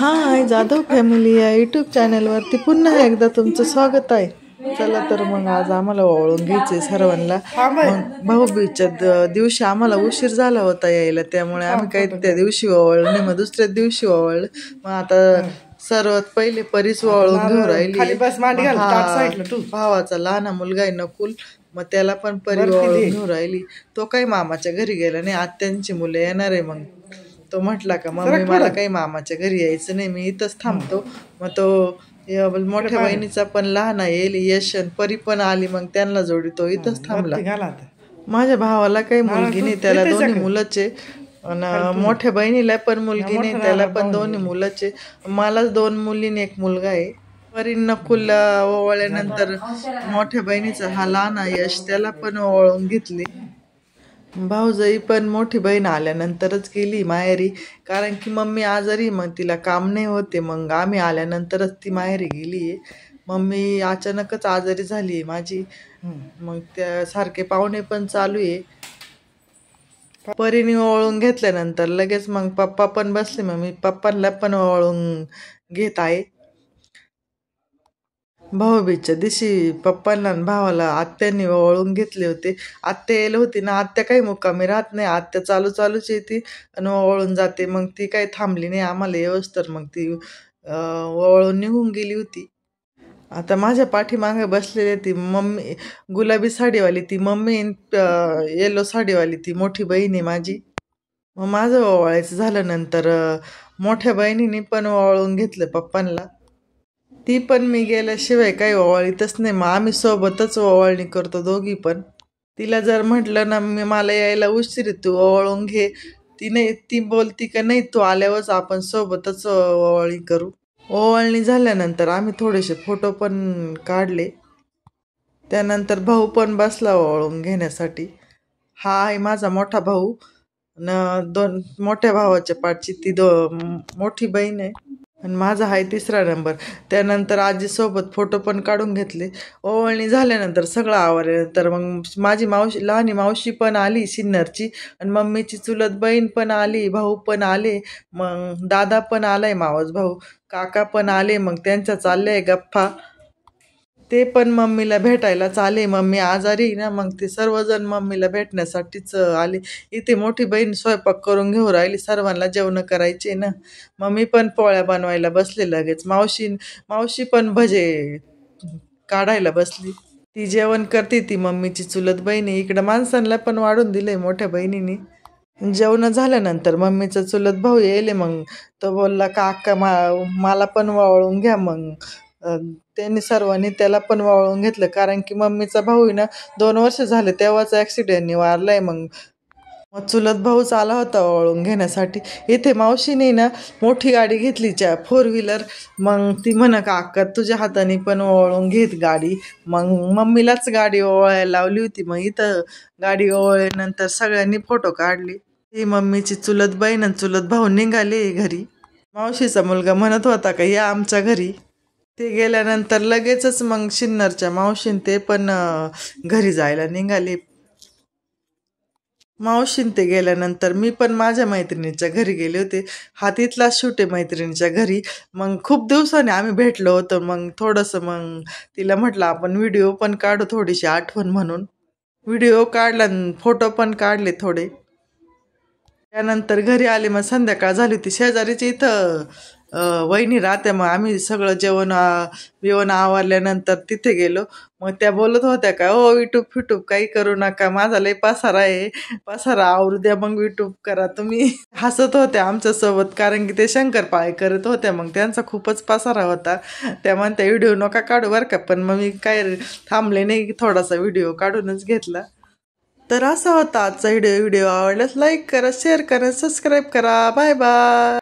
हाय Jadhav family या YouTube चॅनलवरती पुन्हा एकदा तुमचं स्वागत आहे. चला तर मग आज आम्हाला ओवाळून घ्यायचे सर्वांना. मग भाऊबीजच्या दिवशी आम्हाला उशीर झाला होता यायला, त्यामुळे आम्ही काही त्या दिवशी ओवाळलं नाही, मग दुसऱ्या दिवशी ओवाळलं. मग आता सर्वात पहिले परीस ओवाळून घेऊन राहिली. भावाचा लहान मुलगा आहे नकुल, मग त्याला पण परी ओवाळून घेऊन राहिली. तो काही मामाच्या घरी गेला नाही, आत्यांची मुलं येणार आहे. मग तो म्हटला का मम्मी मला काही मामाच्या घरी यायचं नाही, मी इथंच थांबतो. मग तो मोठ्या बहिणीचा पण लहान येईल यश परी पण आली, मग त्यांना जोडी तो इथंच थांबला. माझ्या भावाला काही मुलगी नाही, त्याला दोन्ही मुलंच आहे. आणि मोठ्या बहिणीला पण मुलगी नाही, त्याला पण दोन्ही मुलंच आहे. मलाच 2 मुलीने 1 मुलगा आहे. परी नकुलला ओवाळल्यानंतर मोठ्या बहिणीचा हा लहान यश त्याला पण ओवाळून घेतली. भाऊजाई पण मोठी बहीण आल्यानंतरच गेली माहेरी, कारण की मम्मी आजारी, मग तिला काम नाही होते. मग आम्ही आल्यानंतरच ती माहेरी गेली आहे. मम्मी अचानकच आजारी झाली आहे माझी. मग त्या सारखे पाहुणे पण चालू आहे. परीने ओवाळून घेतल्यानंतर लगेच मग पप्पा पण बसले, मग मी पप्पांना पण ओवाळून घेत आहे. भाऊबीजच्या दिवशी पप्पांना आणि भावाला आत्यांनी ओवाळून घेतले होते. आत्या यायला होती ना, आत्या काही मुक्कामी राहत नाही, आत्या चालूच येते आणि ओवाळून जाते. मग ती काही थांबली नाही आम्हाला येऊस तर, मग ती ओवाळून निघून गेली होती. आता माझ्या पाठीमागे बसलेली ती मम्मी, गुलाबी साडीवाली ती मम्मी, येलो साडीवाली ती मोठी बहीण आहे माझी. मग माझं ओवाळायचं झाल्यानंतर मोठ्या बहिणीने पण ओवाळून घेतलं पप्पांना. ती पण मी गेल्याशिवाय काही ओवाळीतच नाही, मग आम्ही सोबतच ओवाळणी करतो दोघी पण. तिला जर म्हटलं ना मला यायला उशीर आहे, तू ओवाळून घे, ती बोलती का नाही तू आल्यावरच आपण सोबतच ओवाळणी करू. ओवाळणी झाल्यानंतर आम्ही थोडेसे फोटो पण काढले. त्यानंतर भाऊ पण बसला ओवाळून घेण्यासाठी. हा आहे माझा मोठा भाऊ, न 2 मोठ्या भावाच्या पाठची ती मोठी बहीण आहे, आणि माझा आहे 3रा नंबर. त्यानंतर आजीसोबत फोटो पण काढून घेतले. ओवाळणी झाल्यानंतर सगळं आवरल्यानंतर मग माझी मावशी, लहानी मावशी पण आली सिन्नरची, आणि मम्मीची चुलत बहीण पण आली, भाऊ पण आले, मग दादा पण आलाय मावस भाऊ, काका पण आले. मग त्यांच्या चालल्या गप्पा, ते पण मम्मीला भेटायला चाले. मम्मी आजारी ना, मग ते सर्वजण मम्मीला भेटण्यासाठीच आले. इथे मोठी बहीण स्वयंपाक करून घेऊन राहिली, सर्वांना जेवण करायचे ना. मम्मी पण पोळ्या बनवायला बसले लगेच. मावशी पण भजे काढायला बसली, ती जेवण करते. ती मम्मीची चुलत बहिणी इकडं माणसांना पण वाढून दिलंय मोठ्या बहिणीने. जेवण झाल्यानंतर मम्मीचा चुलत भाऊ येईल, मग तो बोलला का अक्का मला पण ओवाळून घ्या. मग त्यांनी सर्वांनी त्याला पण ओवाळून घेतलं, कारण की मम्मीचा भाऊ ना 2 वर्ष झाले तेव्हाच ॲक्सिडेंटने वारलाय. मग चुलत भाऊच आला होता ओवाळून घेण्यासाठी. इथे मावशीने ना मोठी गाडी घेतली 4 व्हीलर. मग ती म्हण का अक्का तुझ्या हाताने पण ओवाळून घेत गाडी. मग मम्मीलाच गाडी ओवाळायला लावली होती. मग इथं गाडी ओवाळल्यानंतर सगळ्यांनी फोटो काढले. ती मम्मीची चुलत बहीण आणि चुलत भाऊ निघाले घरी. मावशीचा मुलगा म्हणत होता का या आमच्या घरी. ते गेल्यानंतर लगेचच मग सिन्नरच्या मावशीन ते पण घरी जायला निघाले. मावशीन ते गेल्यानंतर मी पण माझ्या मैत्रिणीच्या घरी गेले होते. हा तिथला शूट आहे मैत्रिणीच्या घरी. मग खूप दिवसांनी आम्ही भेटलो होतो. मग थोडंसं मग तिला म्हटलं आपण व्हिडिओ पण काढू, थोडीशी आठवण म्हणून. व्हिडिओ काढला, फोटो पण काढले थोडे. त्यानंतर घरी आले, मग संध्याकाळ झाली होती. शेजारीची इथं वहिनी राहते, मग आम्ही सगळं जेवण आवरल्यानंतर तिथे गेलो. मग त्या बोलत होत्या का ओ युट्यूब फिटूब काही करू नका, माझा लय पसारा आहे, पसारा आवरू द्या, मग युट्यूब करा तुम्ही. हसत होत्या आमच्यासोबत, कारण की ते शंकरपाळे करत होत्या. मग त्यांचा खूपच पसारा होता. त्या म्हणत्या व्हिडिओ नका काढू बरं का, पण मग मी काय थांबले नाही, थोडासा व्हिडिओ काढूनच घेतला. तर असा होता आजचा व्हिडिओ आवडल्यास लाईक करा, शेअर करा, सबस्क्राईब करा. Bye bye.